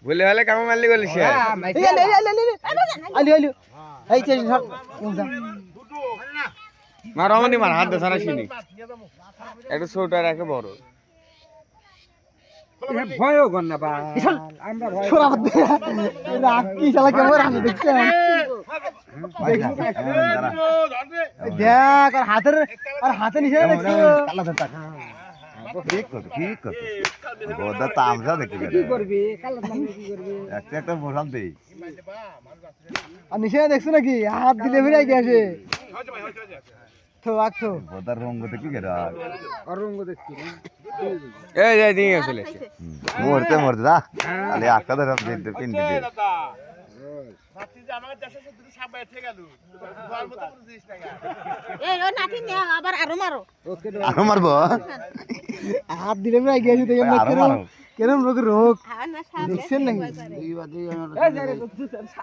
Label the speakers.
Speaker 1: বলে হলে কামে মারলি গলি সে মার অমনি মার হাত দে সারা চিনি একটা ছোট আর একটা বড়
Speaker 2: ভয়ও কর না বা আমরা ভয়
Speaker 3: কি শালা কেমন রাখি দেখছেন দেখ আর হাতে নিচে দেখছো
Speaker 4: কি করতে গোদা তামসা দেখতে
Speaker 2: কি করবি কাল কি করবি
Speaker 4: একটা মোশাল দেই
Speaker 3: আর নিচে দেখছো নাকি হাত দিলে ফিরে গেছে তো রাখছো
Speaker 4: গোদার রঙ দেখি গেরা
Speaker 2: আর রঙ দেখছি
Speaker 1: এই যাই দিয়ে চলে
Speaker 4: মরতে দা আলে আকা ধরে পিন দিতে আরো মারবো
Speaker 3: হাত দিলে ফিরে গেছে দেখেন কেরম রোগ দেখছেন নাকি